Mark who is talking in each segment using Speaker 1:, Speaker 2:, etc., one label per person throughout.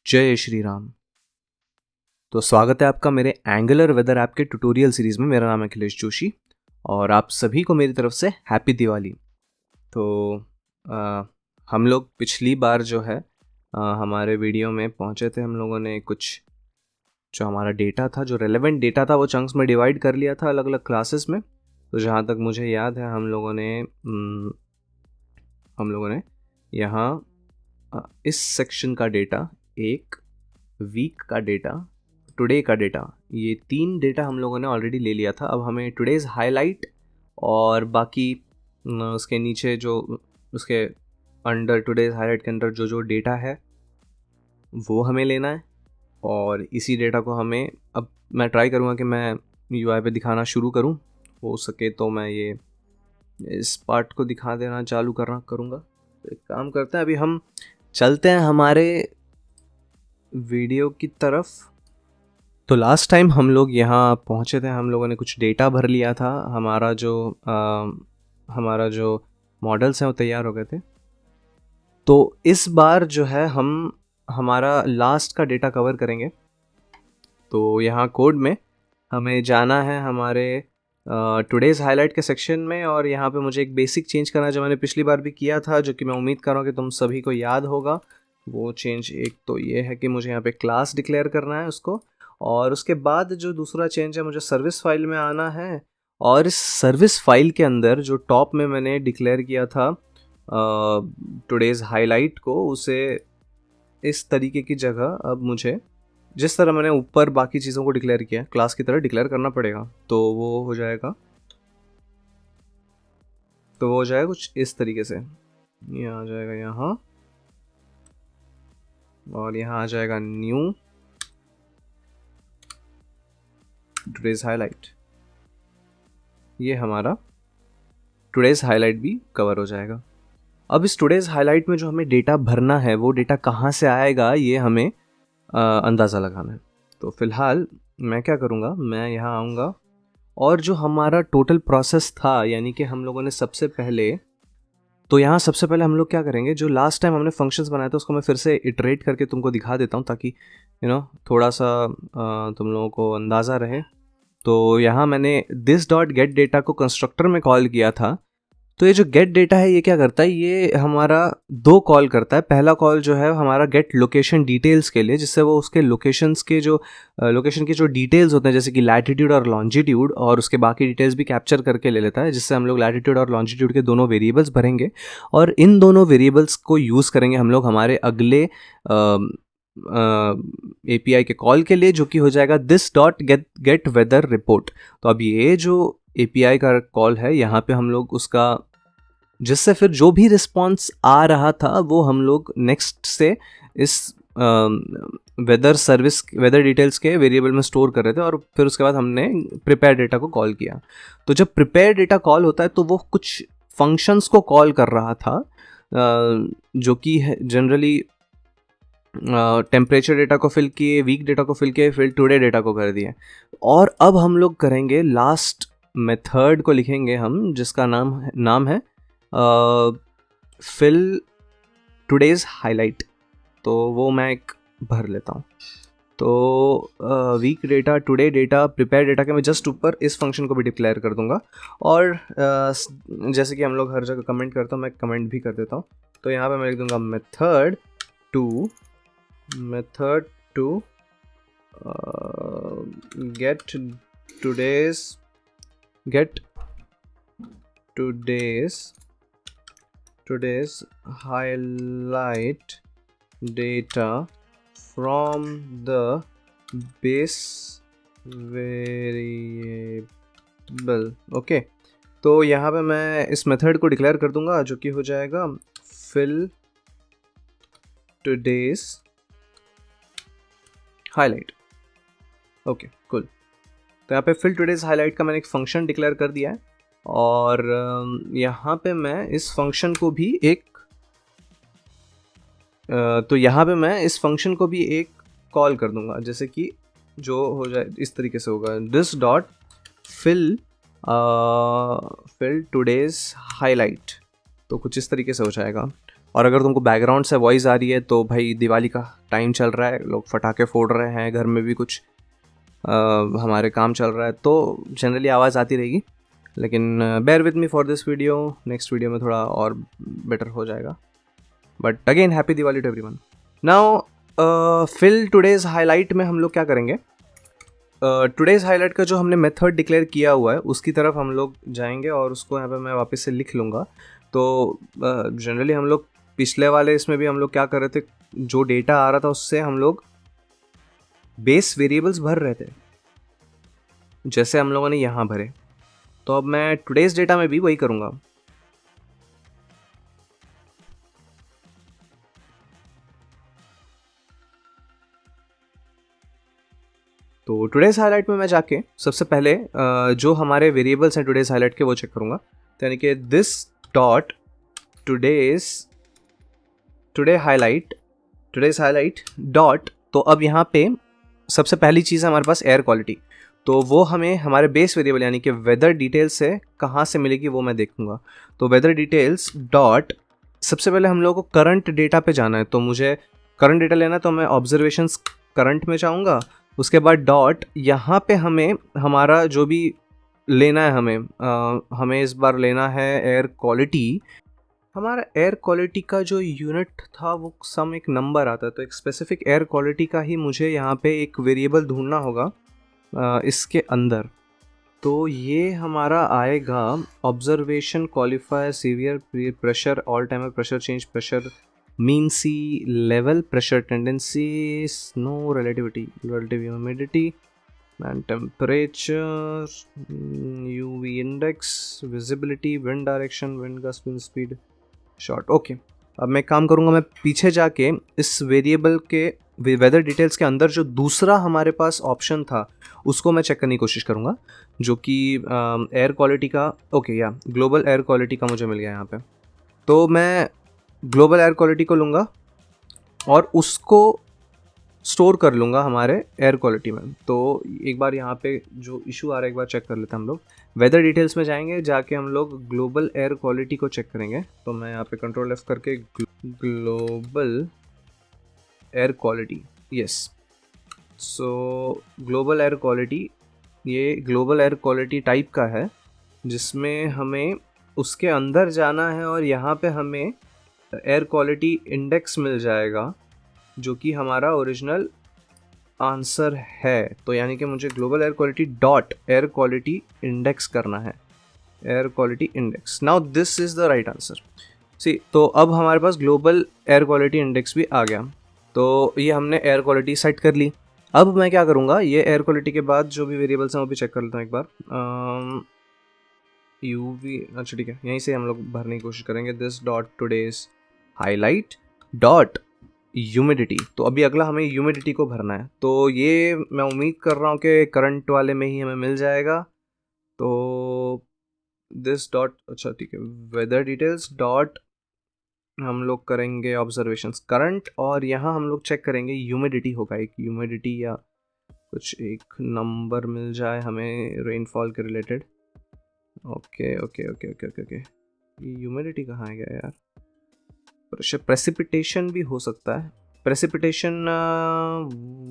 Speaker 1: जय श्री राम। तो स्वागत है आपका मेरे एंगुलर वेदर ऐप के ट्यूटोरियल सीरीज़ में। मेरा नाम है अखिलेश जोशी और आप सभी को मेरी तरफ से हैप्पी दिवाली। तो हम लोग पिछली बार जो है हमारे वीडियो में पहुंचे थे। हम लोगों ने कुछ जो हमारा डेटा था, जो रेलेवेंट डेटा था, वो चंक्स में डिवाइड कर लिया था अलग अलग क्लासेस में। तो जहाँ तक मुझे याद है हम लोगों ने यहाँ इस सेक्शन का डेटा, एक वीक का डेटा, टुडे का डेटा, ये 3 डेटा हम लोगों ने ऑलरेडी ले लिया था। अब हमें टुडेज़ हाईलाइट और बाकी उसके नीचे जो उसके अंडर टुडेज़ हाईलाइट के अंदर जो डेटा है वो हमें लेना है। और इसी डेटा को हमें, अब मैं ट्राई करूँगा कि मैं UI पे दिखाना शुरू करूँ। हो सके तो मैं ये इस पार्ट को दिखा देना चालू करूँगा। तो एक काम करते हैं, अभी हम चलते हैं हमारे वीडियो की तरफ। तो लास्ट टाइम हम लोग यहाँ पहुँचे थे, हम लोगों ने कुछ डेटा भर लिया था। हमारा जो मॉडल्स हैं वो तैयार हो गए थे। तो इस बार जो है हम हमारा लास्ट का डेटा कवर करेंगे। तो यहाँ कोड में हमें जाना है हमारे टुडेज़ हाईलाइट के सेक्शन में, और यहाँ पे मुझे एक बेसिक चेंज करना है जो मैंने पिछली बार भी किया था, जो कि मैं उम्मीद कर रहा हूँ कि तुम सभी को याद होगा। वो चेंज एक तो ये है कि मुझे यहाँ पे क्लास डिक्लेयर करना है उसको, और उसके बाद जो दूसरा चेंज है, मुझे सर्विस फाइल में आना है। और इस सर्विस फाइल के अंदर जो टॉप में मैंने डिक्लेयर किया था टुडेज़ हाईलाइट को, उसे इस तरीके की जगह अब मुझे जिस तरह मैंने ऊपर बाकी चीज़ों को डिक्लेयर किया क्लास की तरह डिक्लेयर करना पड़ेगा। तो वो हो जाएगा कुछ इस तरीके से। ये आ जाएगा यहाँ, और यहाँ आ जाएगा न्यू टुडेज़ हाईलाइट। ये हमारा टुडेज़ हाईलाइट भी कवर हो जाएगा। अब इस टुडेज़ हाईलाइट में जो हमें डेटा भरना है, वो डेटा कहाँ से आएगा ये हमें अंदाज़ा लगाना है। तो फ़िलहाल मैं क्या करूँगा, मैं यहाँ आऊँगा और जो हमारा टोटल प्रोसेस था, यानी कि हम लोगों ने सबसे पहले हम लोग क्या करेंगे, जो लास्ट टाइम हमने फंक्शंस बनाए थे उसको मैं फिर से इटरेट करके तुमको दिखा देता हूँ, ताकि थोड़ा सा तुम लोगों को अंदाज़ा रहे। तो यहाँ मैंने दिस डॉट गेट डेटा को कंस्ट्रक्टर में कॉल किया था। तो ये जो गेट डेटा है ये क्या करता है, ये हमारा 2 कॉल करता है। पहला कॉल जो है हमारा गेट लोकेशन डिटेल्स के लिए, जिससे वो उसके लोकेशन की जो डिटेल्स होते हैं, जैसे कि लैटिट्यूड और लॉन्जिट्यूड, और उसके बाकी डिटेल्स भी कैप्चर करके ले लेता है, जिससे हम लोग लैटिट्यूड और लॉन्जिट्यूड के दोनों वेरिएबल्स भरेंगे। और इन दोनों वेरिएबल्स को यूज़ करेंगे हम लोग हमारे अगले API के कॉल के लिए, जो कि हो जाएगा this dot get weather report. तो अब ये जो API का कॉल है, यहाँ पे हम लोग उसका, जिससे फिर जो भी रिस्पॉन्स आ रहा था वो हम लोग नेक्स्ट से इस वेदर डिटेल्स के वेरिएबल में स्टोर कर रहे थे, और फिर उसके बाद हमने प्रिपेयर डेटा को कॉल किया। तो जब प्रिपेयर डेटा कॉल होता है तो वो कुछ फंक्शंस को कॉल कर रहा था, जो कि जनरली टेम्परेचर डेटा को फिल किए, वीक डेटा को फिल किए, फिर टुडे डेटा को कर दिए। और अब हम लोग करेंगे लास्ट मेथड को लिखेंगे हम, जिसका नाम है फिल टुडेज़ हाईलाइट। तो वो मैं एक भर लेता हूँ। तो week data, today data, prepare data के मैं जस्ट ऊपर इस फंक्शन को भी डिक्लेयर कर दूंगा। और जैसे कि हम लोग हर जगह कमेंट करते हैं, मैं कमेंट भी कर देता हूँ। तो यहाँ पे मैं लिख दूंगा method to get today's highlight data from the base variable। Okay, तो यहाँ पे मैं इस मेथड को डिक्लेयर कर दूंगा, जो कि हो जाएगा fill today's highlight। Okay cool। तो यहाँ पे fill today's highlight का मैंने एक फंक्शन डिक्लेयर कर दिया है, और यहाँ पे मैं इस फंक्शन को भी एक कॉल कर दूंगा, जैसे कि जो हो जाए इस तरीके से होगा, this dot fill today's highlight. तो कुछ इस तरीके से हो जाएगा। और अगर तुमको बैकग्राउंड से वॉइस आ रही है तो भाई दिवाली का टाइम चल रहा है, लोग पटाखे फोड़ रहे हैं, घर में भी कुछ हमारे काम चल रहा है, तो जनरली आवाज़ आती रहेगी। लेकिन bear with me for this video, next video में थोड़ा और बेटर हो जाएगा। But again happy Diwali to everyone. Now fill today's highlight में हम लोग क्या करेंगे, टुडेज़ हाईलाइट का जो हमने मेथड डिक्लेयर किया हुआ है उसकी तरफ हम लोग जाएंगे और उसको यहाँ पे मैं वापस से लिख लूँगा। तो जनरली हम लोग पिछले वाले इसमें भी हम लोग क्या कर रहे थे, जो डेटा आ रहा था उससे हम लोग बेस वेरिएबल्स भर रहे थे, जैसे हम लोगों ने यहाँ भरे। तो अब मैं टुडेज़ डेटा में भी वही करूँगा। तो टुडेज़ हाईलाइट में मैं जाके सबसे पहले जो हमारे वेरिएबल्स हैं टुडेज़ हाईलाइट के वो चेक करूँगा। तो यानी कि this dot today's highlight dot, तो अब यहाँ पे सबसे पहली चीज़ है हमारे पास एयर क्वालिटी। तो वो हमें हमारे बेस वेरिएबल यानी कि वेदर डिटेल्स से कहाँ से मिलेगी वो मैं देखूँगा। तो वेदर डिटेल्स डॉट, सबसे पहले हम लोग को करंट डेटा पे जाना है। तो मुझे करंट डेटा लेना है, तो मैं ऑब्जर्वेशंस करंट में जाऊँगा। उसके बाद डॉट, यहाँ पे हमें हमारा जो भी लेना है, हमें इस बार लेना है एयर क्वालिटी। हमारा एयर क्वालिटी का जो यूनिट था वो सम एक नंबर आता है, तो एक स्पेसिफिक एयर क्वालिटी का ही मुझे यहाँ पे एक वेरिएबल ढूंढना होगा इसके अंदर। तो ये हमारा आएगा observation qualifier severe pressure altimeter pressure change pressure mean sea level pressure tendency snow relative humidity and temperature UV index visibility wind direction wind gust wind speed short. Okay, अब मैं काम करूँगा, मैं पीछे जाके इस वेरिएबल के weather details के अंदर जो दूसरा हमारे पास ऑप्शन था उसको मैं चेक करने की कोशिश करूँगा, जो कि एयर क्वालिटी का, ओके या ग्लोबल एयर क्वालिटी का मुझे मिल गया यहाँ पे। तो मैं ग्लोबल एयर क्वालिटी को लूँगा और उसको स्टोर कर लूँगा हमारे एयर क्वालिटी में। तो एक बार यहाँ पे जो इशू आ रहा है एक बार चेक कर लेते हैं हम लोग। वेदर डिटेल्स में जाएंगे, जाके हम लोग ग्लोबल एयर क्वालिटी को चेक करेंगे। तो मैं यहाँ पे कंट्रोल F करके ग्लोबल एयर क्वालिटी, यस। सो ग्लोबल एयर क्वालिटी, ये ग्लोबल एयर क्वालिटी टाइप का है, जिसमें हमें उसके अंदर जाना है और यहाँ पे हमें एयर क्वालिटी इंडेक्स मिल जाएगा, जो कि हमारा ओरिजिनल आंसर है। तो यानी कि मुझे global air quality dot air quality index करना है, air quality index. Now this is the right answer. See, तो अब हमारे पास ग्लोबल एयर क्वालिटी इंडेक्स भी आ गया। तो ये हमने एयर क्वालिटी सेट कर ली। अब मैं क्या करूँगा, ये एयर क्वालिटी के बाद जो भी वेरिएबल्स हैं वो भी चेक कर लेता हूँ एक बार। यूवी, अच्छा ठीक है, यहीं से हम लोग भरने की कोशिश करेंगे। This dot today's highlight dot humidity. तो अभी अगला हमें ह्यूमिडिटी को भरना है। तो ये मैं उम्मीद कर रहा हूँ कि करंट वाले में ही हमें मिल जाएगा। तो दिस डॉट, अच्छा ठीक है, वेदर डिटेल्स डॉट हम लोग करेंगे ऑब्जर्वेशंस करंट, और यहाँ हम लोग चेक करेंगे ह्यूमिडिटी होगा, एक ह्यूमिडिटी या कुछ एक नंबर मिल जाए हमें रेनफॉल के related. Okay okay okay okay okay okay, humidity कहाँ गया यार? प्रेसिपिटेशन भी हो सकता है, प्रेसिपिटेशन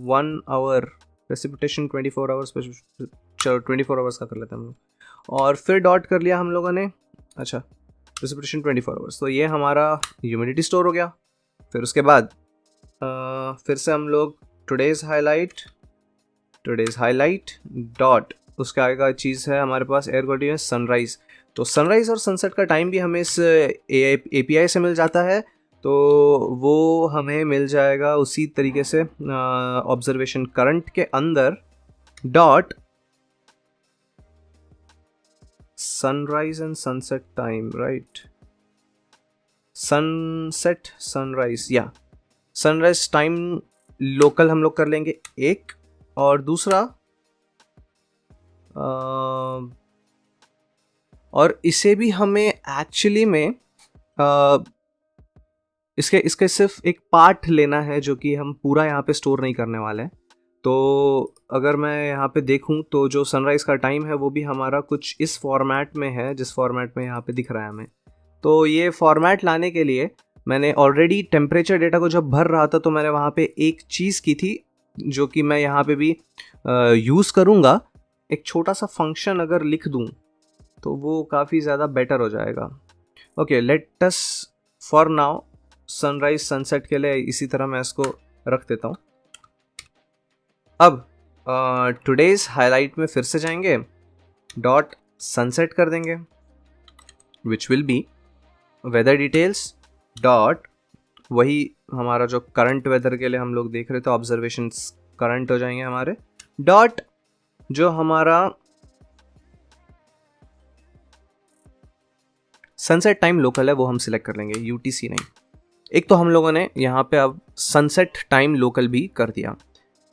Speaker 1: 1 आवर, प्रेसिपिटेशन 24 आवर्स, चलो 24 आवर्स का कर लेते हैं हम लोग। और फिर डॉट कर लिया हम लोगों ने, अच्छा प्रेसिपिटेशन 24 आवर्स। तो ये हमारा ह्यूमिडिटी स्टोर हो गया। फिर उसके बाद फिर से हम लोग टुडेज़ हाईलाइट डॉट, उसके आगे का चीज़ है हमारे पास एयर क्वालिटी में सनराइज़। तो सनराइज़ और सनसेट का टाइम भी हमें इस API से मिल जाता है, तो वो हमें मिल जाएगा उसी तरीके से ऑब्जर्वेशन करंट के अंदर dot sunrise and sunset time, right? Sunset sunrise, या सनराइज टाइम लोकल हम लोग कर लेंगे एक, और दूसरा और इसे भी हमें एक्चुअली में इसके सिर्फ एक पार्ट लेना है, जो कि हम पूरा यहाँ पे स्टोर नहीं करने वाले हैं। तो अगर मैं यहाँ पे देखूँ तो जो सनराइज़ का टाइम है वो भी हमारा कुछ इस फॉर्मेट में है, जिस फॉर्मेट में यहाँ पे दिख रहा है हमें। तो ये फॉर्मेट लाने के लिए मैंने ऑलरेडी टेम्परेचर डेटा को जब भर रहा था तो मैंने वहाँ पे एक चीज़ की थी जो कि मैं यहाँ पे भी यूज़ करूँगा। एक छोटा सा फंक्शन अगर लिख दूँ तो वो काफ़ी ज़्यादा बेटर हो जाएगा। Okay, let us for now sunrise sunset के लिए इसी तरह मैं इसको रख देता हूँ। अब टुडेज हाईलाइट में फिर से जाएंगे, डॉट सनसेट कर देंगे, which will be weather details dot, वही हमारा जो करंट वेदर के लिए हम लोग देख रहे थे ऑब्जर्वेशंस करंट हो जाएंगे हमारे, डॉट जो हमारा सनसेट टाइम लोकल है वो हम सिलेक्ट कर लेंगे, UTC नहीं। एक तो हम लोगों ने यहाँ पे अब सनसेट टाइम लोकल भी कर दिया।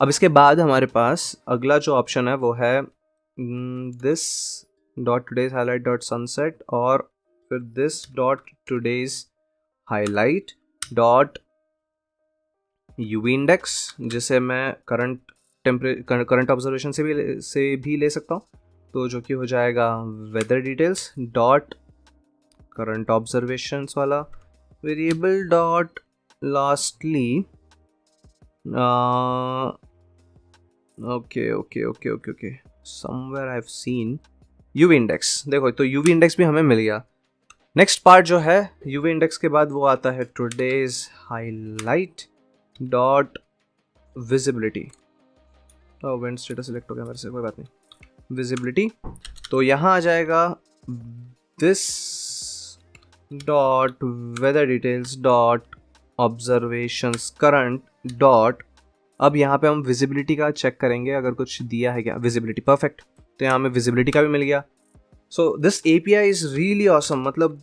Speaker 1: अब इसके बाद हमारे पास अगला जो ऑप्शन है वो है this dot today's highlight dot sunset, और फिर this dot today's highlight dot UV index, जिसे मैं करंट ऑब्जर्वेशन से भी ले सकता हूँ, तो जो कि हो जाएगा weather details dot current observations वाला variable dot lastly okay somewhere I have seen UV index. देखो तो यूवी इंडेक्स भी हमें मिल गया। नेक्स्ट पार्ट जो है यूवी इंडेक्स के बाद वो आता है today's highlight dot visibility. Wind status select हो गया मेरे से, कोई बात नहीं, विजिबिलिटी। तो यहाँ आ जाएगा this dot weather details dot observations current dot, अब यहाँ पे हम विजिबिलिटी का चेक करेंगे अगर कुछ दिया है क्या, विजिबिलिटी परफेक्ट, तो यहाँ हमें विजिबिलिटी का भी मिल गया। So this API is really awesome, मतलब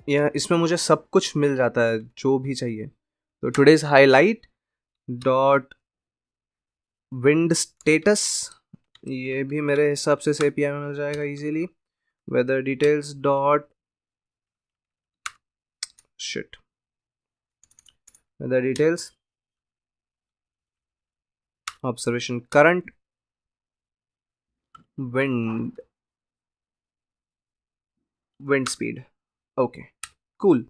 Speaker 1: यह इसमें मुझे सब कुछ मिल जाता है जो भी चाहिए। तो today's highlight dot wind status, ये भी मेरे हिसाब से इस API में मिल जाएगा easily. Weather details dot sheet weather details observation current wind speed. Okay cool.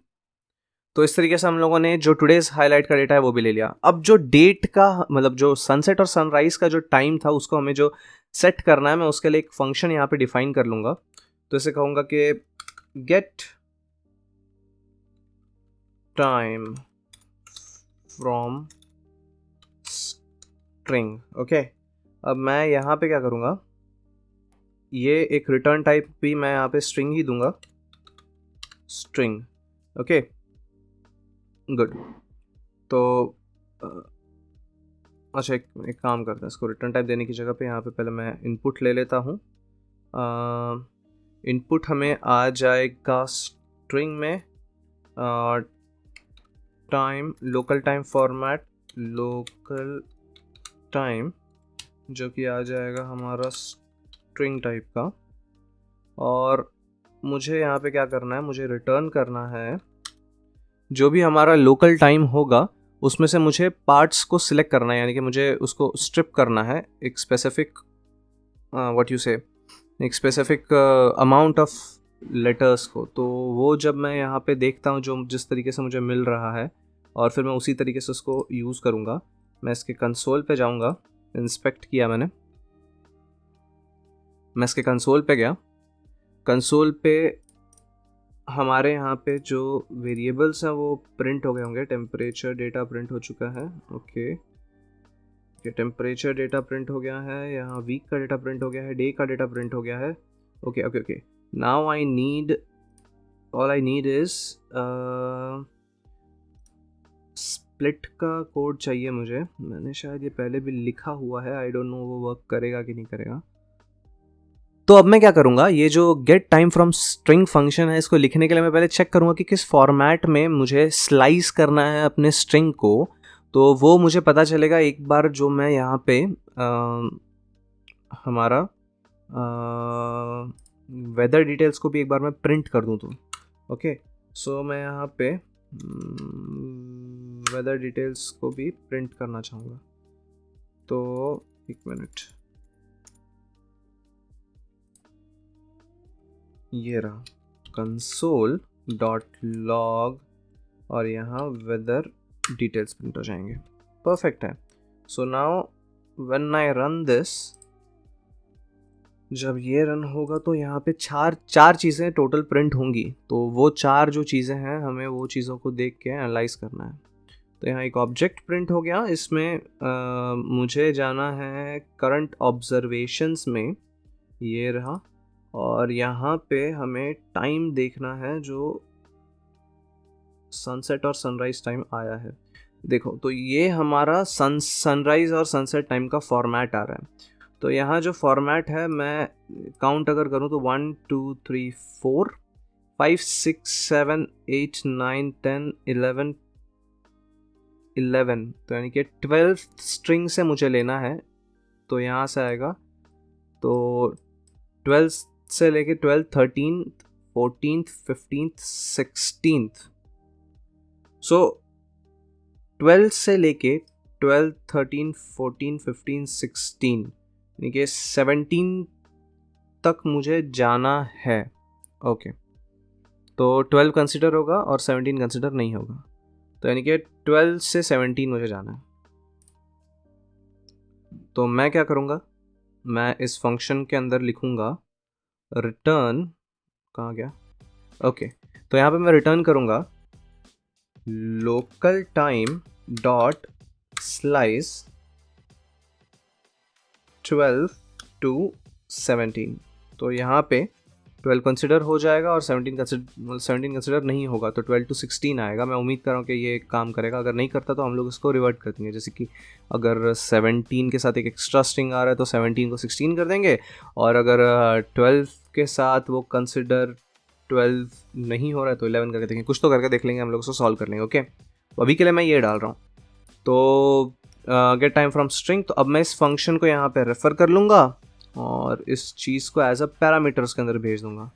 Speaker 1: तो इस तरीके से हम लोगों ने जो टुडेज हाईलाइट का डेटा है वो भी ले लिया। अब जो डेट का मतलब जो सनसेट और सनराइज का जो टाइम था उसको हमें जो सेट करना है, मैं उसके लिए एक फंक्शन यहाँ पे डिफाइन कर लूँगा। तो इसे कहूँगा कि get time from string. Okay, अब मैं यहाँ पे क्या करूँगा, ये एक रिटर्न टाइप भी मैं यहाँ पे स्ट्रिंग ही दूंगा, स्ट्रिंग। Okay good. तो अच्छा एक काम करते हैं, इसको रिटर्न टाइप देने की जगह पे यहाँ पे पहले मैं इनपुट ले लेता हूँ। इनपुट हमें आ जाएगा स्ट्रिंग में time, local time format, local time, जो कि आ जाएगा हमारा स्ट्रिंग टाइप का। और मुझे यहाँ पे क्या करना है, मुझे रिटर्न करना है जो भी हमारा लोकल टाइम होगा उसमें से मुझे पार्ट्स को सिलेक्ट करना है, यानी कि मुझे उसको स्ट्रिप करना है एक स्पेसिफिक व्हाट यू से एक स्पेसिफिक अमाउंट ऑफ लेटर्स को। तो वो जब मैं यहाँ पे देखता हूँ जो जिस तरीके से मुझे मिल रहा है, और फिर मैं उसी तरीके से उसको यूज़ करूँगा। मैं इसके कंसोल पे जाऊँगा, इंस्पेक्ट किया मैं इसके कंसोल पे गया। कंसोल पे हमारे यहाँ पे जो वेरिएबल्स हैं वो प्रिंट हो गए होंगे। टेम्परेचर डेटा प्रिंट हो चुका है। ओके टेम्परेचर डेटा प्रिंट हो गया है, यहाँ वीक का डेटा प्रिंट हो गया है, डे का डेटा प्रिंट हो गया है। Okay now I need all I need is split का कोड चाहिए मुझे। मैंने शायद ये पहले भी लिखा हुआ है, आई डोंट नो वो वर्क करेगा कि नहीं करेगा। तो अब मैं क्या करूँगा, ये जो get time from string function है इसको लिखने के लिए मैं पहले चेक करूँगा कि किस फॉर्मेट में मुझे स्लाइस करना है अपने स्ट्रिंग को। तो वो मुझे पता चलेगा एक बार जो मैं यहाँ पे हमारा वेदर डिटेल्स को भी एक बार मैं प्रिंट कर दूँ तो। ओके सो मैं यहाँ पे वेदर डिटेल्स को भी प्रिंट करना चाहूँगा। तो एक मिनट, ये रहा console.log और यहाँ वेदर डिटेल्स प्रिंट हो जाएंगे। परफेक्ट है। So now when I run this, जब ये रन होगा तो यहाँ पे चार चीज़ें टोटल प्रिंट होंगी। तो वो चार जो चीज़ें हैं हमें वो चीज़ों को देख के एनालाइज करना है। तो यहाँ एक ऑब्जेक्ट प्रिंट हो गया। इसमें मुझे जाना है करंट ऑब्जर्वेशंस में, ये रहा। और यहाँ पे हमें टाइम देखना है जो सनसेट और सनराइज टाइम आया है। देखो तो ये हमारा सनराइज और सनसेट टाइम का फॉर्मेट आ रहा है। तो यहाँ जो फॉर्मेट है, मैं काउंट अगर करूँ तो 1 2 3 4 5 6 7 8 9 10 11 11, तो यानी कि 12 स्ट्रिंग से मुझे लेना है। तो यहाँ से आएगा तो 12 से लेके 12 13 14 15 16। सो 12 से लेके 12 13 14 15 16 यानी कि 17 तक मुझे जाना है। ओके, तो 12 कंसिडर होगा और 17 कंसिडर नहीं होगा। तो यानी कि 12 से 17 मुझे जाना है। तो मैं क्या करूँगा, मैं इस फंक्शन के अंदर लिखूँगा रिटर्न, कहाँ गया, ओके। तो यहाँ पे मैं रिटर्न करूँगा local time dot slice 12 to 17। तो यहाँ पे 12 कंसिडर हो जाएगा और 17 कंसिडर नहीं होगा, तो 12 to 16 आएगा। मैं उम्मीद कर रहा हूँ कि ये काम करेगा। अगर नहीं करता तो हम लोग इसको रिवर्ट कर देंगे, जैसे कि अगर 17 के साथ एक एक्स्ट्रा स्ट्रिंग आ रहा है तो 17 को 16 कर देंगे, और अगर 12 के साथ वो कंसिडर 12 नहीं हो रहा है तो 11 करके देखेंगे। कुछ तो करके देख लेंगे, हम लोग उसको सॉल्व कर लेंगे। ओके, तो अभी के लिए मैं ये डाल रहा हूँ। तो गेट टाइम फ्रॉम स्ट्रिंग, तो अब मैं इस फंक्शन को यहाँ पे रेफ़र कर लूँगा और इस चीज़ को एज अ पैरामीटर्स के अंदर भेज दूँगा।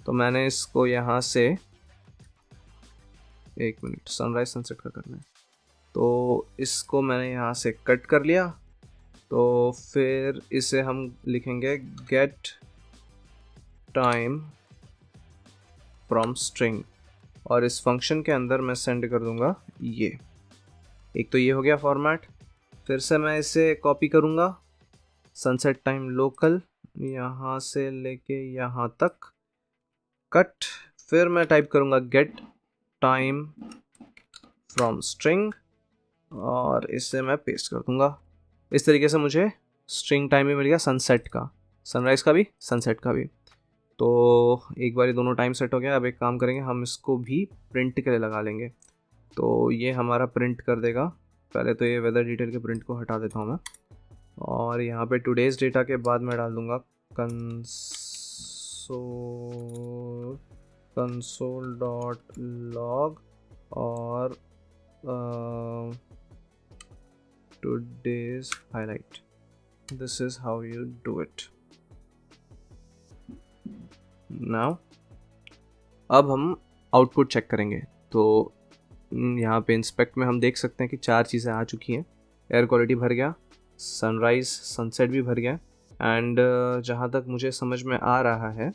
Speaker 1: तो मैंने इसको यहाँ से, एक मिनट, सनराइज सनसेट का करना है, तो इसको मैंने यहाँ से कट कर लिया। तो फिर इसे हम लिखेंगे गेट टाइम फ्रॉम स्ट्रिंग, और इस फंक्शन के अंदर मैं सेंड कर दूँगा ये। एक तो ये हो गया फॉर्मेट। फिर से मैं इसे कॉपी करूँगा, सनसेट टाइम लोकल यहाँ से लेके यहाँ तक कट। फिर मैं टाइप करूँगा गेट टाइम फ्रॉम स्ट्रिंग और इसे मैं पेस्ट कर दूँगा। इस तरीके से मुझे स्ट्रिंग टाइम भी मिल गया, सनसेट का, सनराइज़ का भी, सनसेट का भी। तो एक बार ये दोनों टाइम सेट हो गया। अब एक काम करेंगे, हम इसको भी प्रिंट के लिए लगा लेंगे। तो ये हमारा प्रिंट कर देगा। पहले तो ये वेदर डिटेल के प्रिंट को हटा देता हूँ मैं, और यहाँ पे टुडेज़ डेटा के बाद मैं डाल दूँगा कंसोल डॉट लॉग और today's highlight. This is how you do it. Now अब हम आउटपुट चेक करेंगे। तो यहाँ पे इंस्पेक्ट में हम देख सकते हैं कि 4 चीज़ें आ चुकी हैं। एयर क्वालिटी भर गया, सनराइज़ सनसेट भी भर गया, एंड जहाँ तक मुझे समझ में आ रहा है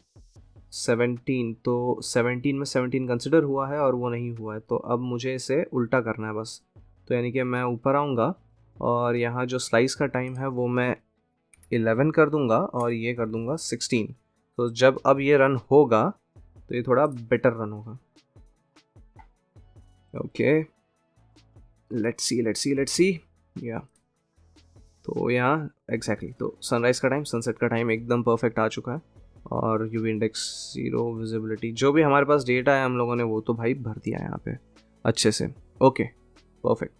Speaker 1: 17, तो 17 में 17 कंसिडर हुआ है और वो नहीं हुआ है। तो अब मुझे इसे उल्टा करना है बस। तो यानी कि मैं ऊपर आऊँगा और यहाँ जो स्लाइस का टाइम है वो मैं 11 कर दूँगा और ये कर दूँगा 16। तो जब अब ये रन होगा तो ये थोड़ा बेटर रन होगा। ओके, लेट्स सी या, तो यहाँ एग्जैक्टली तो सनराइज़ का टाइम, सनसेट का टाइम एकदम परफेक्ट आ चुका है, और यूवी इंडेक्स 0, विजिबिलिटी, जो भी हमारे पास डेटा है हम लोगों ने वो तो भाई भर दिया है यहाँ पे अच्छे से। Okay, perfect.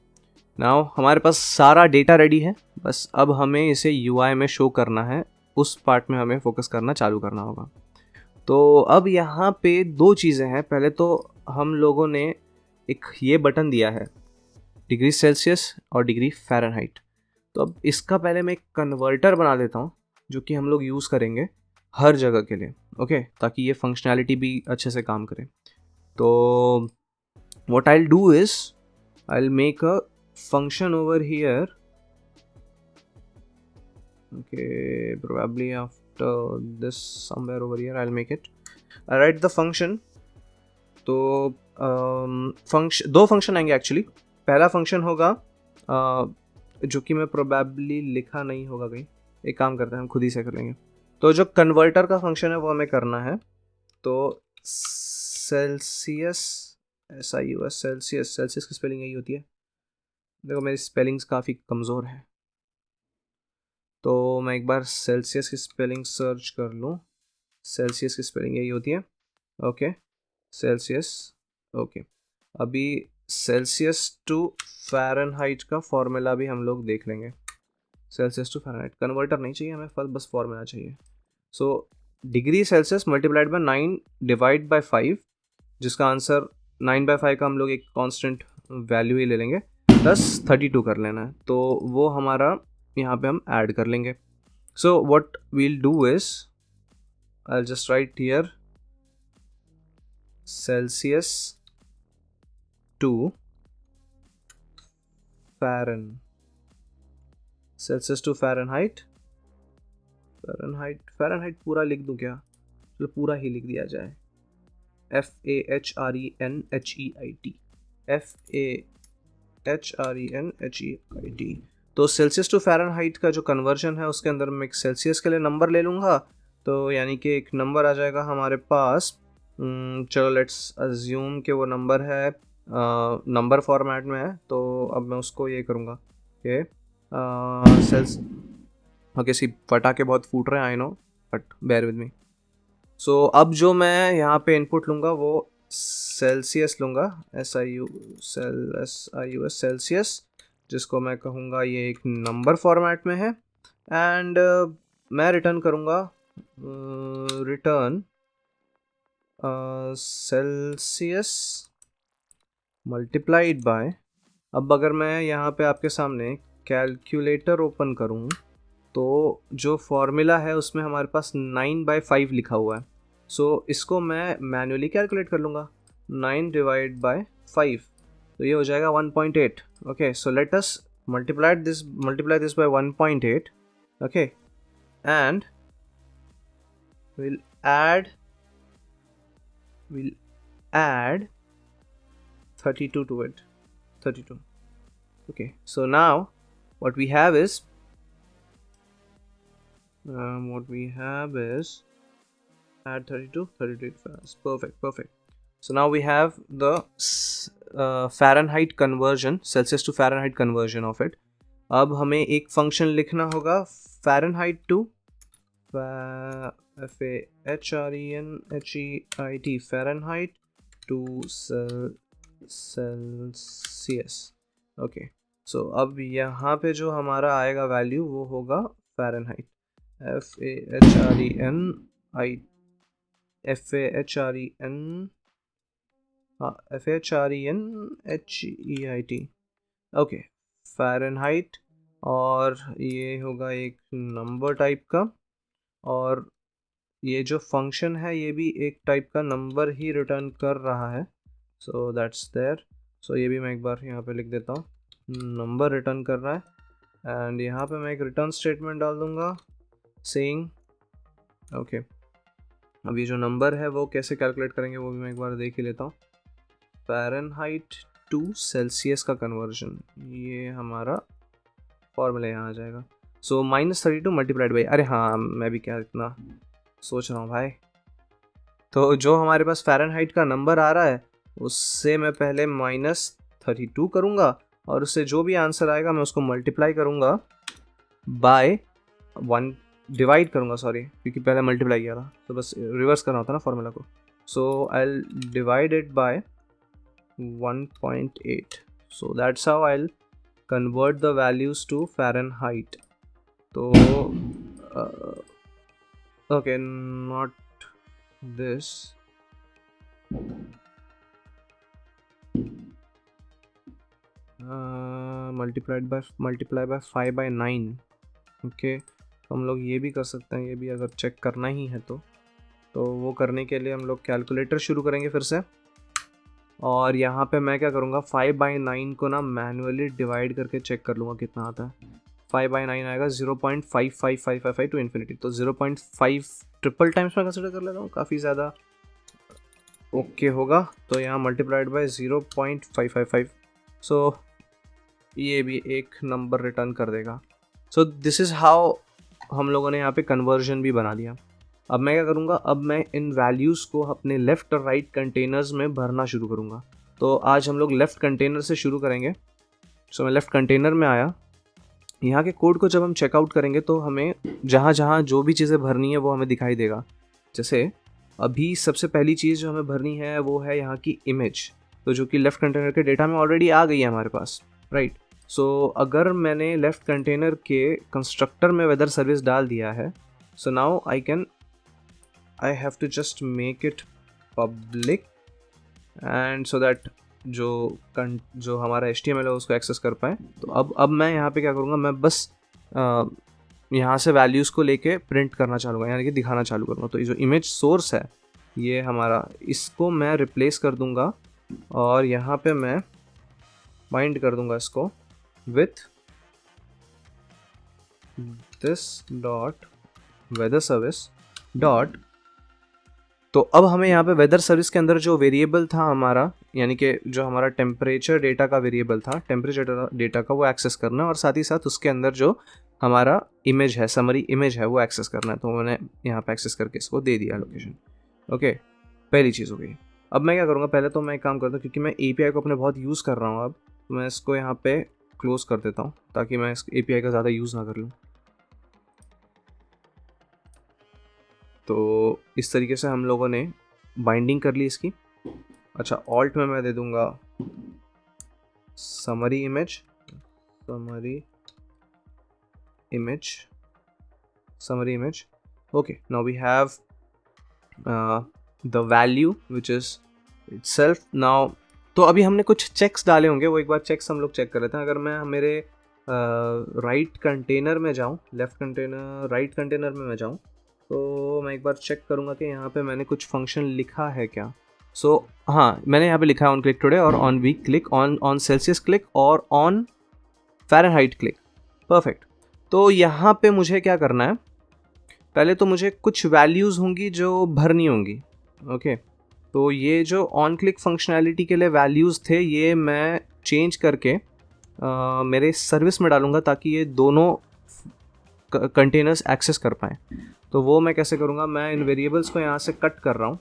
Speaker 1: नाउ हमारे पास सारा डेटा रेडी है, बस अब हमें इसे UI में शो करना है। उस पार्ट में हमें फोकस करना चालू करना होगा। तो अब यहाँ पे 2 चीज़ें हैं। पहले तो हम लोगों ने एक ये बटन दिया है डिग्री सेल्सियस और डिग्री फ़ारेनहाइट। तो अब इसका पहले मैं एक कन्वर्टर बना देता हूँ जो कि हम लोग यूज़ करेंगे हर जगह के लिए, ओके, ताकि ये फंक्शनैलिटी भी अच्छे से काम करे। तो what I will do is I will make a function over here, okay, probably after this somewhere over here I'll make it. I write the function, तो दो फंक्शन आएंगे एक्चुअली। पहला फंक्शन होगा जो कि मैं प्रोबेबली लिखा नहीं होगा कहीं, एक काम करते हैं हम खुद ही से कर लेंगे। तो जो कन्वर्टर का फंक्शन है वो हमें करना है। तो सेल्सियस, SIUS, सेल्सियस की स्पेलिंग यही होती है। देखो मेरी स्पेलिंग्स काफ़ी कमज़ोर है, तो मैं एक बार सेल्सियस की स्पेलिंग सर्च कर लूँ। सेल्सियस की स्पेलिंग यही होती है। Okay, Celsius. ओके, अभी सेल्सियस टू फ़ारेनहाइट का फॉर्मूला भी हम लोग देख लेंगे। सेल्सियस टू फ़ारेनहाइट, कन्वर्टर नहीं चाहिए हमें, बस फॉर्मूला चाहिए। So degree Celsius multiplied by 9 divide by 5, जिसका आंसर 9/5 का हम लोग एक कांस्टेंट वैल्यू ही ले लेंगे, प्लस 32 कर लेना है। तो वो हमारा यहाँ पे हम ऐड कर लेंगे। So what we'll do is, I just write here Celsius to Celsius to Fahrenheit पूरा लिख दूँ क्या? चलो पूरा ही लिख दिया जाए, FAHRENHEIT। तो सेल्सियस टू फ़ारेनहाइट का जो कन्वर्जन है उसके अंदर मैं एक सेल्सियस के लिए नंबर ले लूँगा, तो यानी कि एक नंबर आ जाएगा हमारे पास। चलो लेट्स अज्यूम कि वो नंबर है नंबर फॉर्मेट में है। तो अब मैं उसको ये करूँगा कि सेल्स ओके, सी पटाखे बहुत फूट रहे हैं, I know, but bear with me. So अब जो मैं यहाँ पे इनपुट लूँगा वो सेल्सियस लूँगा, SIUS सेल्सियस, जिसको मैं कहूँगा ये एक नंबर फॉर्मेट में है। एंड मैं रिटर्न करूँगा रिटर्न सेल्सियस मल्टीप्लाइड बाय, अब अगर मैं यहाँ पे आपके सामने कैलकुलेटर ओपन करूँ तो जो फॉर्मूला है उसमें हमारे पास 9/5 लिखा हुआ है। सो इसको मैं मैन्युअली कैलकुलेट कर लूँगा, 9 डिवाइड बाय 5, तो ये हो जाएगा 1.8। Okay, so let us multiply this by 1.8। Okay, and we'll add 32 to it, 32. Okay, so now what we have is add 32 fast. Perfect. So now we have the Fahrenheit conversion, Celsius to Fahrenheit conversion of it. अब हमें एक function लिखना होगा Fahrenheit to FAHRENHEIT Fahrenheit to Celsius. Okay, so अब यहाँ पे जो हमारा आएगा वैल्यू वो होगा Fahrenheit, FAHRENHEIT। ओके, फ़ारेनहाइट, और ये होगा एक नंबर टाइप का, और ये जो फंक्शन है ये भी एक टाइप का नंबर ही रिटर्न कर रहा है। So that's there. सो ये भी मैं एक बार यहाँ पे लिख देता हूँ, नंबर रिटर्न कर रहा है। एंड यहाँ पे मैं एक रिटर्न स्टेटमेंट डाल दूँगा सेइंग ओके। अब ये जो नंबर है वो कैसे कैलकुलेट करेंगे वो भी मैं एक बार देख ही लेता हूँ। फ़ारेनहाइट टू सेल्सियस का कन्वर्जन, ये हमारा फॉर्मूला यहाँ आ जाएगा। सो -32 मल्टीप्लाइड बाई, अरे हाँ मैं भी क्या इतना सोच रहा हूँ भाई। तो जो हमारे पास फ़ारेनहाइट का नंबर आ रहा है उससे मैं पहले -32 करूँगा, और उससे जो भी आंसर आएगा मैं उसको मल्टीप्लाई करूँगा बाय 1, डिवाइड करूँगा सॉरी, क्योंकि पहले मल्टीप्लाई किया था तो बस रिवर्स करना होता ना फॉर्मूला को। So I will divide it by 1.8, so that's how I'll convert the values to Fahrenheit. तो okay, not this, multiply by 5/9। Okay, तो हम लोग ये भी कर सकते हैं, ये भी अगर चेक करना ही है तो वो करने के लिए हम लोग कैलकुलेटर शुरू करेंगे फिर से। और यहाँ पे मैं क्या करूँगा, 5/9 को ना मैनुअली डिवाइड करके चेक कर लूँगा कितना आता है। 5/9 आएगा 0.55555 टू इन्फिनिटी, तो 0.5 ट्रिपल टाइम्स में कंसिडर कर लेता हूँ, काफ़ी ज़्यादा ओके होगा। तो यहाँ मल्टीप्लाइड बाय 0.555, सो ये भी एक नंबर रिटर्न कर देगा। सो दिस इज़ हाउ हम लोगों ने यहाँ पे कन्वर्जन भी बना दिया। अब मैं क्या करूँगा, अब मैं इन वैल्यूज़ को अपने लेफ़्ट और राइट कंटेनर्स में भरना शुरू करूँगा। तो आज हम लोग लेफ़्ट कंटेनर से शुरू करेंगे। सो मैं लेफ़्ट कंटेनर में आया। यहाँ के कोड को जब हम चेकआउट करेंगे तो हमें जहाँ जहाँ जो भी चीज़ें भरनी है वो हमें दिखाई देगा। जैसे अभी सबसे पहली चीज़ जो हमें भरनी है वो है यहाँ की इमेज, तो जो कि लेफ़्ट कंटेनर के डेटा में ऑलरेडी आ गई है हमारे पास, राइट। सो अगर मैंने लेफ़्ट कंटेनर के कंस्ट्रक्टर में वेदर सर्विस डाल दिया है, so now I have to just make it public and so that जो हमारा HTML है उसको एक्सेस कर पाए। तो अब मैं यहाँ पे क्या करूँगा, मैं बस यहाँ से वैल्यूज़ को लेके प्रिंट करना चालू करूँगा, यानी कि दिखाना चालू करूँगा। तो ये जो इमेज सोर्स है ये हमारा, इसको मैं रिप्लेस कर दूँगा और यहाँ पे मैं बाइंड कर दूँगा इसको with this dot weather service dot. तो अब हमें यहाँ पे वेदर सर्विस के अंदर जो वेरिएबल था हमारा, यानी कि जो हमारा टेम्परेचर डेटा का वेरिएबल था, टेम्परेचर डेटा का, वो एक्सेस करना है और साथ ही साथ उसके अंदर जो हमारा इमेज है, समरी इमेज है, वो एक्सेस करना है। तो मैंने यहाँ पे एक्सेस करके इसको दे दिया लोकेशन। ओके, पहली चीज़ हो गई। अब मैं क्या करूँगा, पहले तो मैं एक काम करता हूँ, क्योंकि मैं API को अपने बहुत यूज़ कर रहा हूँ अब, तो मैं इसको यहाँ पे क्लोज़ कर देता हूँ ताकि मैं इस API का ज़्यादा यूज़ ना कर लूँ। तो इस तरीके से हम लोगों ने बाइंडिंग कर ली इसकी। अच्छा, ऑल्ट में मैं दे दूंगा summary image, summary image. Okay, now we have the value which is itself now. तो अभी हमने कुछ चेक्स डाले होंगे, वो एक बार चेक्स हम लोग चेक कर लेते हैं। अगर मैं मेरे राइट कंटेनर में जाऊँ, लेफ्ट कंटेनर राइट कंटेनर में मैं जाऊँ, तो मैं एक बार चेक करूँगा कि यहाँ पे मैंने कुछ फंक्शन लिखा है क्या। सो हाँ, मैंने यहाँ पे लिखा है ऑन क्लिक टुडे और on week click, on Celsius click और ऑन फ़ारेनहाइट क्लिक। परफेक्ट। तो यहाँ पे मुझे क्या करना है, पहले तो मुझे कुछ वैल्यूज़ होंगी जो भरनी होंगी। ओके, तो ये जो ऑन क्लिक फंक्शनैलिटी के लिए वैल्यूज़ थे ये मैं चेंज करके मेरे सर्विस में डालूँगा ताकि ये दोनों कंटेनर्स एक्सेस कर पाएँ। तो वो मैं कैसे करूँगा, मैं इन वेरिएबल्स को यहाँ से कट कर रहा हूँ।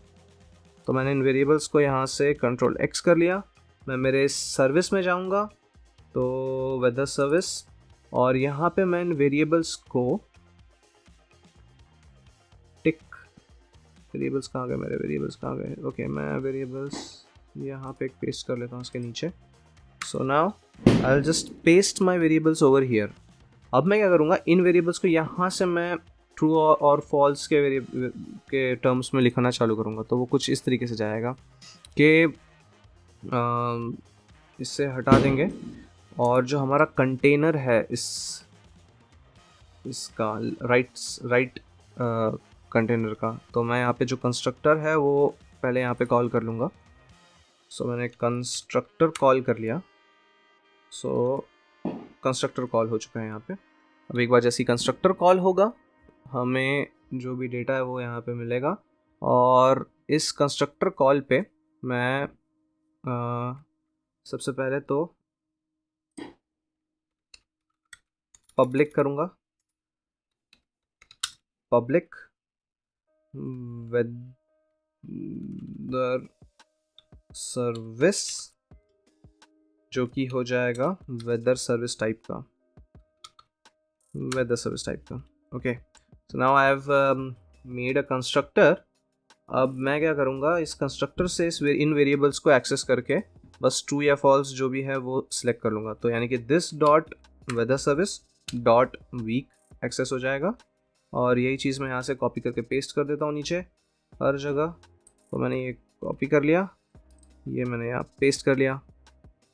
Speaker 1: तो मैंने इन वेरिएबल्स को यहाँ से Ctrl+X कर लिया। मैं मेरे सर्विस में जाऊँगा, तो वेदर सर्विस, और यहाँ पे मैं इन वेरिएबल्स को टिक, वेरिएबल्स कहाँ गए मेरे, वेरिएबल्स कहाँ गए। ओके, मैं वेरिएबल्स यहाँ पे पेस्ट कर लेता हूँ इसके नीचे। सो now I will just paste my variables over here. अब मैं क्या करूँगा, इन वेरिएबल्स को यहाँ से मैं ट्रू और फॉल्स के टर्म्स में लिखना चालू करूँगा। तो वो कुछ इस तरीके से जाएगा कि इससे हटा देंगे और जो हमारा कंटेनर है इसका राइट कंटेनर का, तो मैं यहाँ पे जो कंस्ट्रक्टर है वो पहले यहाँ पे कॉल कर लूँगा। सो मैंने कंस्ट्रक्टर कॉल कर लिया। सो कंस्ट्रक्टर कॉल हो चुका है यहाँ पे। अब एक बार जैसे ही कंस्ट्रक्टर कॉल होगा, हमें जो भी डेटा है वो यहाँ पे मिलेगा और इस कंस्ट्रक्टर कॉल पे मैं सबसे पहले तो पब्लिक करूँगा, पब्लिक वेदर सर्विस, जो कि हो जाएगा वेदर सर्विस टाइप का, okay. So now I have made a constructor. अब मैं क्या करूँगा, इस कंस्ट्रक्टर से इन वेरिएबल्स को एक्सेस करके बस ट्रू या फॉल्स जो भी है वो सिलेक्ट कर लूँगा। तो यानी कि this dot weather service dot week access हो जाएगा और यही चीज़ मैं यहाँ से कॉपी करके पेस्ट कर देता हूँ नीचे हर जगह। तो मैंने ये कॉपी कर लिया, ये मैंने यहाँ पेस्ट कर लिया,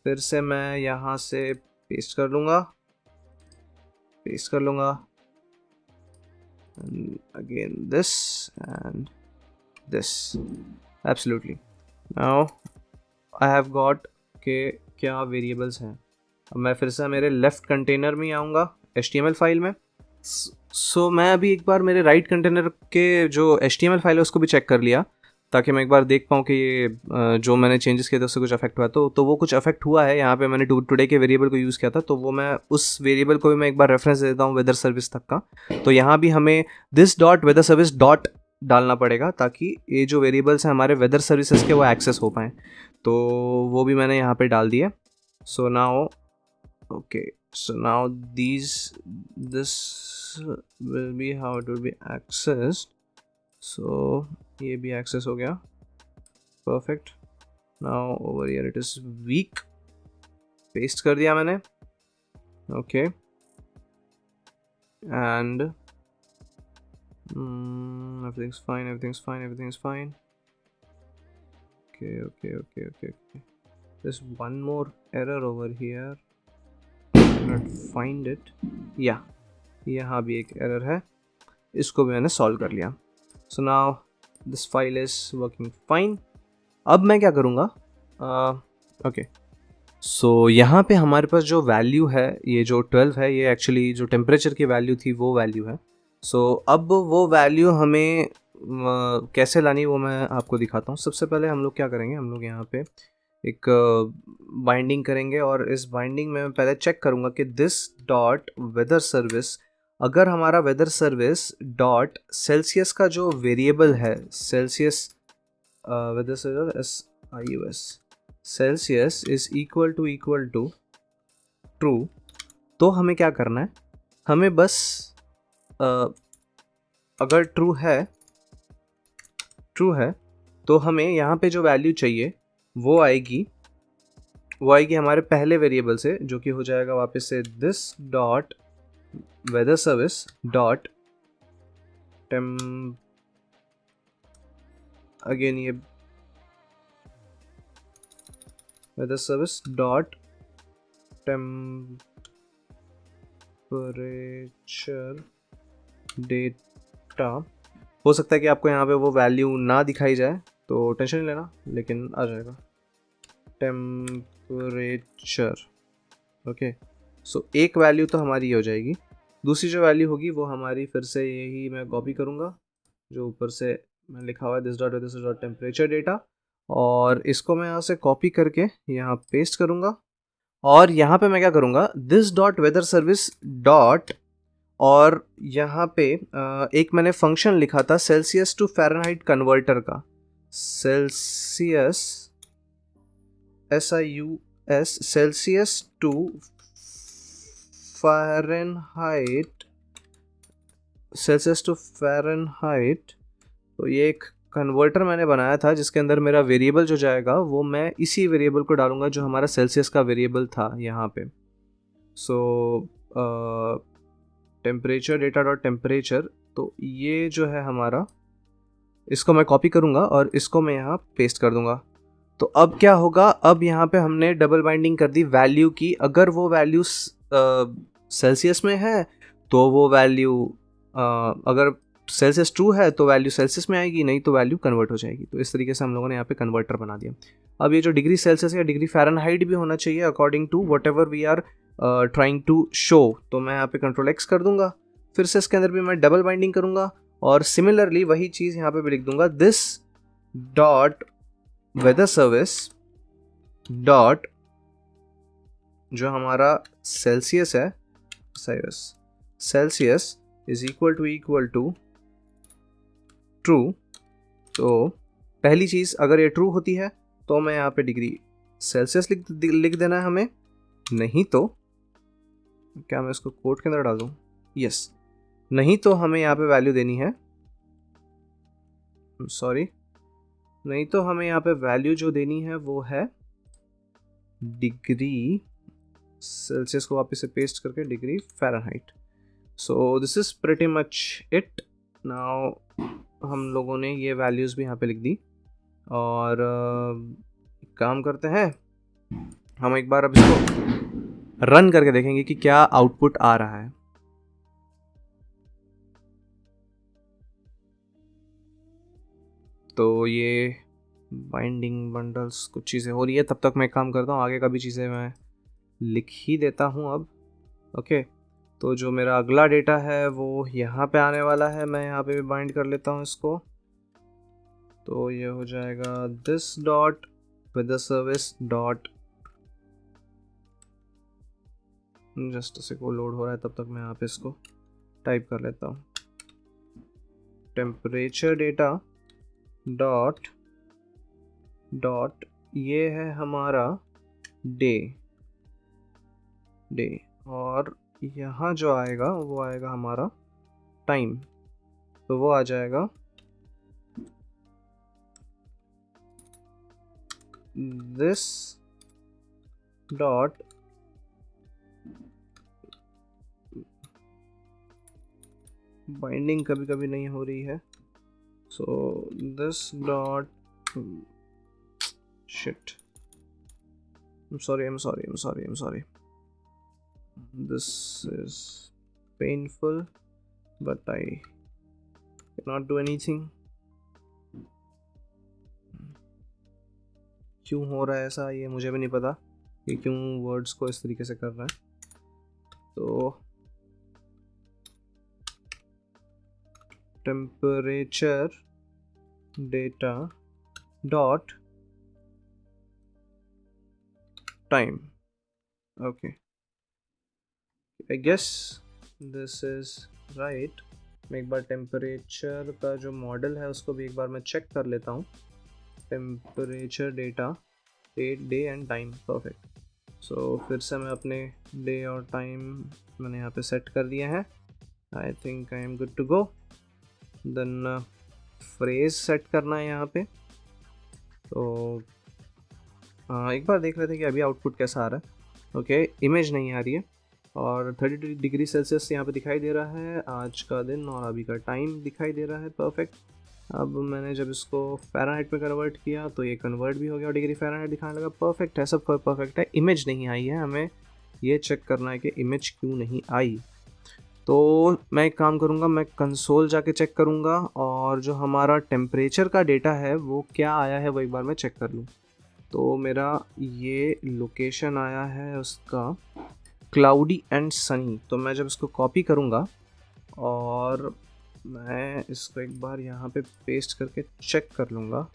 Speaker 1: फिर से मैं यहाँ से पेस्ट कर लूँगा, again this and this. Absolutely. Now I have got के क्या वेरिएबल्स हैं। अब मैं फिर से मेरे लेफ़्ट कंटेनर में आऊँगा HTML फाइल में। सो मैं अभी एक बार मेरे राइट कंटेनर के जो HTML फाइल है उसको भी चेक कर लिया ताकि मैं एक बार देख पाऊँ कि ये जो मैंने चेंजेस किए थे उससे कुछ अफेक्ट हुआ तो वो कुछ अफेक्ट हुआ है। यहाँ पे मैंने टुडे के वेरिएबल को यूज़ किया था, तो वो मैं उस वेरिएबल को भी मैं एक बार रेफरेंस दे देता हूँ वेदर सर्विस तक का। तो यहाँ भी हमें this dot weather service dot डालना पड़ेगा ताकि ये जो वेरिएबल्स हैं हमारे वेदर सर्विसेज के वो एक्सेस हो पाएँ। तो वो भी मैंने यहाँ पे डाल दिया। So now okay, so now this will be how it will be accessed. So ये भी एक्सेस हो गया, perfect. Now over here it is week, paste कर दिया मैंने, okay. And everything's fine. Okay. There's one more error over here, I cannot find it. Yeah, यहाँ भी एक एरर है, इसको भी मैंने सॉल्व कर लिया। सो now this file is working fine. अब मैं क्या करूँगा, ओके, सो यहाँ पे हमारे पास जो वैल्यू है, ये जो 12 है, ये एक्चुअली जो टेम्परेचर की वैल्यू थी वो वैल्यू है। सो अब वो वैल्यू हमें कैसे लानी वो मैं आपको दिखाता हूँ। सबसे पहले हम लोग क्या करेंगे, हम लोग यहाँ पे एक बाइंडिंग करेंगे और इस बाइंडिंग में मैं पहले चेक करूँगा कि दिस डॉट वेदर सर्विस, अगर हमारा वेदर सर्विस डॉट सेल्सियस का जो वेरिएबल है, Celsius weather service SIUS Celsius is equal to true, तो हमें क्या करना है, हमें बस अगर ट्रू है तो हमें यहाँ पे जो वैल्यू चाहिए वो आएगी हमारे पहले वेरिएबल से, जो कि हो जाएगा वापस से this dot weather service dot again ये weather service dot temperature data. हो सकता है कि आपको यहाँ पे वो वैल्यू ना दिखाई जाए, तो टेंशन नहीं लेना, लेकिन आ जाएगा टेम्परेचर, ओके। सो एक वैल्यू तो हमारी हो जाएगी, दूसरी जो वैल्यू होगी वो हमारी फिर से यही मैं कॉपी करूँगा जो ऊपर से मैं लिखा हुआ है दिस डॉट टेम्परेचर डेटा, और इसको मैं यहाँ से कॉपी करके यहाँ पेस्ट करूँगा। और यहाँ पे मैं क्या करूँगा, this dot weather service dot, और यहाँ पे एक मैंने फंक्शन लिखा था सेल्सियस टू फ़ारेनहाइट कन्वर्टर का, Celsius SIUS Celsius to Fahrenheit. तो ये एक कन्वर्टर मैंने बनाया था जिसके अंदर मेरा वेरिएबल जो जाएगा वो मैं इसी वेरिएबल को डालूंगा जो हमारा सेल्सियस का वेरिएबल था यहाँ पे। सो टेम्परेचर डेटा डॉट टेम्परेचर, तो ये जो है हमारा, इसको मैं कॉपी करूँगा और इसको मैं यहाँ पेस्ट कर दूँगा। तो अब क्या होगा, अब यहाँ पे हमने डबल बाइंडिंग कर दी वैल्यू की। अगर वो वैल्यू सेल्सियस में है तो वो वैल्यू, अगर सेल्सियस ट्रू है तो वैल्यू सेल्सियस में आएगी, नहीं तो वैल्यू कन्वर्ट हो जाएगी। तो इस तरीके से हम लोगों ने यहाँ पे कन्वर्टर बना दिया। अब ये जो डिग्री सेल्सियस या डिग्री फ़ारेनहाइट भी होना चाहिए according to whatever we are trying to show. तो मैं यहाँ पे Ctrl+X कर दूंगा, फिर से इसके अंदर भी मैं डबल बाइंडिंग करूँगा और सिमिलरली वही चीज़ यहाँ पे भी लिख दूंगा, this dot weather service dot जो हमारा सेल्सियस है, Celsius is equal to true. तो पहली चीज़ अगर ये ट्रू होती है तो मैं यहाँ पे डिग्री सेल्सियस लिख देना है हमें, नहीं तो क्या मैं इसको कोड के अंदर डाल दूँ, यस, नहीं तो हमें यहाँ पे वैल्यू देनी है, सॉरी, नहीं तो हमें यहाँ पे वैल्यू जो देनी है वो है डिग्री सेल्सियस को वापस से पेस्ट करके degree Fahrenheit. So this is pretty much it. Now हम लोगों ने ये वैल्यूज़ भी यहाँ पे लिख दी और काम करते हैं, हम एक बार अब इसको रन करके देखेंगे कि क्या आउटपुट आ रहा है। तो ये बाइंडिंग बंडल्स कुछ चीज़ें हो रही है, तब तक मैं काम करता हूँ, आगे का भी चीज़ें मैं लिख ही देता हूँ अब, ओके। तो जो मेरा अगला डेटा है वो यहाँ पे आने वाला है, मैं यहाँ पे भी बाइंड कर लेता हूँ इसको, तो ये हो जाएगा this dot weather service dot, just से को लोड हो रहा है तब तक मैं यहाँ पे इसको टाइप कर लेता हूँ, टेम्परेचर डेटा डॉट डॉट, ये है हमारा डे, और यहाँ जो आएगा वो आएगा हमारा टाइम, तो वो आ जाएगा दिस डॉट बाइंडिंग कभी कभी नहीं हो रही है, so this dot shit, I'm sorry. This is painful, but I cannot do anything. क्यों हो रहा है ऐसा ये मुझे भी नहीं पता कि क्यों वर्ड्स को इस तरीके से कर रहा है। तो temperature data dot time, okay, I guess this is right. मैं एक बार टेम्परेचर का जो मॉडल है उसको भी एक बार मैं चेक कर लेता हूँ। Temperature data day and time, perfect. So फिर से मैं अपने डे और टाइम मैंने यहाँ पे सेट कर दिए हैं। I think I am good to go. Then phrase set करना है यहाँ पे, तो एक बार देख लेते हैं कि अभी आउटपुट कैसा आ रहा है। ओके, इमेज नहीं आ रही है और 32 डिग्री सेल्सियस यहाँ पे दिखाई दे रहा है, आज का दिन और अभी का टाइम दिखाई दे रहा है, परफेक्ट। अब मैंने जब इसको फ़ारेनहाइट में कन्वर्ट किया तो ये कन्वर्ट भी हो गया और डिग्री फ़ारेनहाइट दिखाने लगा, परफेक्ट है, सब परफेक्ट है। इमेज नहीं आई है, हमें ये चेक करना है कि इमेज क्यों नहीं आई। तो मैं एक काम करूँगा, मैं कंसोल जाके चेक करूँगा और जो हमारा टेम्परेचर का डेटा है वो क्या आया है वो एक बार मैं चेक कर लूँ। तो मेरा ये लोकेशन आया है उसका क्लाउडी एंड सनी, तो मैं जब इसको कॉपी करूँगा और मैं इसको एक बार यहाँ पे पेस्ट करके चेक कर लूँगा,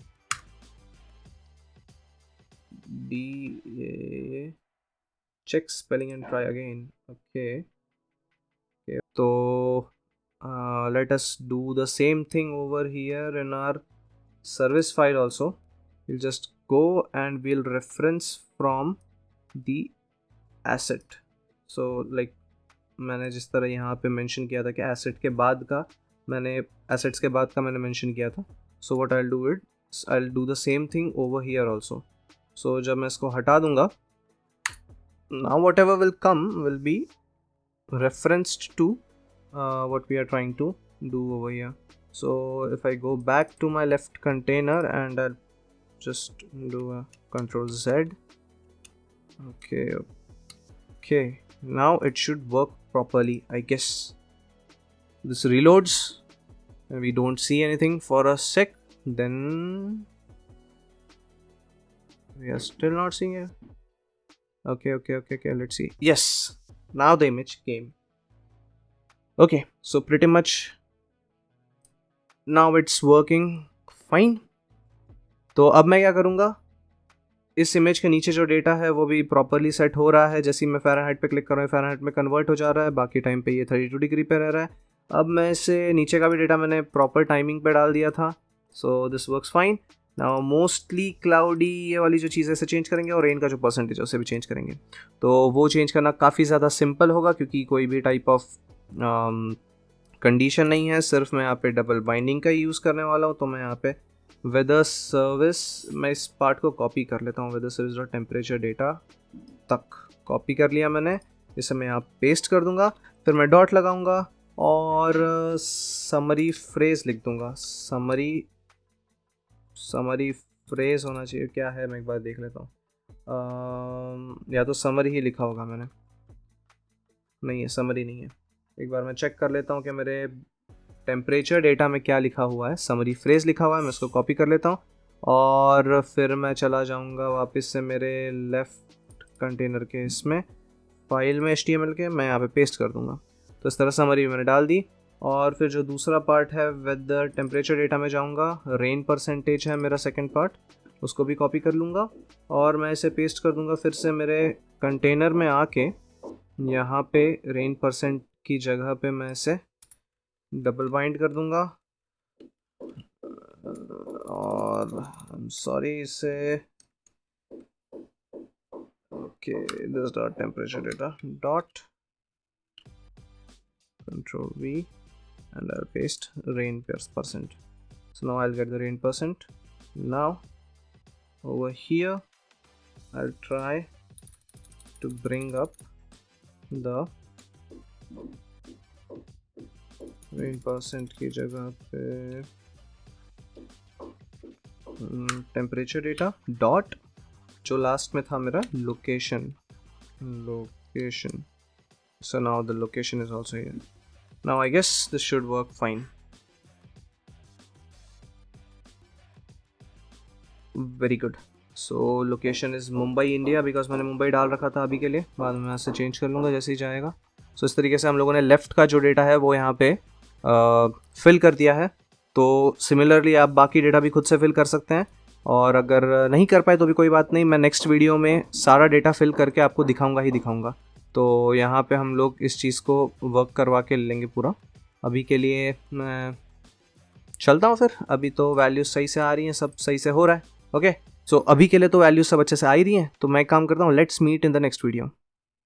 Speaker 1: D check spelling and try again, okay. तो let us do the same thing over here in our service file also. We'll just go and we'll reference from the asset. So like मैंने जिस तरह यहाँ पे mention किया था कि asset के बाद का मैंने एसेट्स के बाद का मैंने मेंशन किया था, so what I will do the same thing over here also. So जब मैं इसको हटा दूंगा, now whatever will come will be referenced to what we are trying to do over here. So if I go back to my left container and I'll just do a Control Z, okay, now it should work properly, I guess. This reloads and we don't see anything for a sec, then we are still not seeing it. Okay, let's see. Yes, now the image came. Okay, so pretty much now it's working fine. तो अब मैं क्या करूँगा, इस image के नीचे जो data है वो भी प्रॉपरली सेट हो रहा है। जैसे ही मैं फ़ारेनहाइट पे क्लिक कर रहा हूँ फ़ारेनहाइट में कन्वर्ट हो जा रहा है, बाकी टाइम पे ये 32 डिग्री पे रह रहा है। अब मैं इसे नीचे का भी डेटा मैंने प्रॉपर टाइमिंग पे डाल दिया था, so this works fine. Now mostly cloudy ये वाली जो चीज़ है इसे चेंज करेंगे और रेन का जो परसेंटेज है उसे भी चेंज करेंगे। तो वो चेंज करना काफ़ी ज़्यादा सिंपल होगा क्योंकि कोई भी टाइप ऑफ कंडीशन नहीं है, सिर्फ मैं यहाँ पे डबल बाइंडिंग का यूज़ करने वाला हूँ। तो मैं यहाँ पे वेदर सर्विस, मैं इस पार्ट को कॉपी कर लेता हूँ, weather service dot temperature data तक कॉपी कर लिया मैंने, इसे मैं यहाँ पेस्ट कर दूँगा, फिर मैं डॉट लगाऊँगा और समरी फ्रेज लिख दूँगा। समरी फ्रेज होना चाहिए, क्या है मैं एक बार देख लेता हूँ, या तो समरी ही लिखा होगा मैंने, नहीं है समरी नहीं है। एक बार मैं चेक कर लेता हूँ कि मेरे टेम्परेचर डेटा में क्या लिखा हुआ है, समरी फ्रेज लिखा हुआ है, मैं उसको कॉपी कर लेता हूँ और फिर मैं चला जाऊँगा वापस से मेरे लेफ़्ट कंटेनर के इसमें फाइल में HTML के, मैं यहाँ पे पेस्ट कर दूँगा। तो इस तरह समरी मैंने डाल दी और फिर जो दूसरा पार्ट है वेदर टेम्परेचर डेटा में जाऊंगा, रेन परसेंटेज है मेरा सेकंड पार्ट, उसको भी कॉपी कर लूँगा और मैं इसे पेस्ट कर दूंगा फिर से मेरे कंटेनर में आके। यहाँ पे रेन परसेंट की जगह पे मैं इसे डबल बाइंड कर दूंगा और सॉरी इसे okay this dot temperature data dot control V and I'll paste rain percent. So now I'll get the rain percent. Now over here I'll try to bring up the rain percent की जगह पे temperature data dot जो last में था मेरा location. So now the location is also here. Now I guess this should work fine. Very good. So location is Mumbai India because मैंने मुंबई डाल रखा था अभी के लिए, बाद में यहाँ से चेंज कर लूँगा जैसे ही जाएगा। So इस तरीके से हम लोगों ने लेफ़्ट का जो डेटा है वो यहाँ पे फिल कर दिया है। तो सिमिलरली आप बाकी डेटा भी खुद से फिल कर सकते हैं और अगर नहीं कर पाए तो भी कोई बात नहीं, मैं नेक्स्ट वीडियो में सारा डेटा फिल करके आपको दिखाऊंगा ही दिखाऊंगा। तो यहाँ पे हम लोग इस चीज़ को वर्क करवा के लेंगे पूरा। अभी के लिए मैं चलता हूँ फिर, अभी तो वैल्यूज़ सही से आ रही हैं, सब सही से हो रहा है। ओके, सो अभी के लिए तो वैल्यूज़ सब अच्छे से आ ही रही हैं, तो मैं काम करता हूँ। Let's meet in the next video.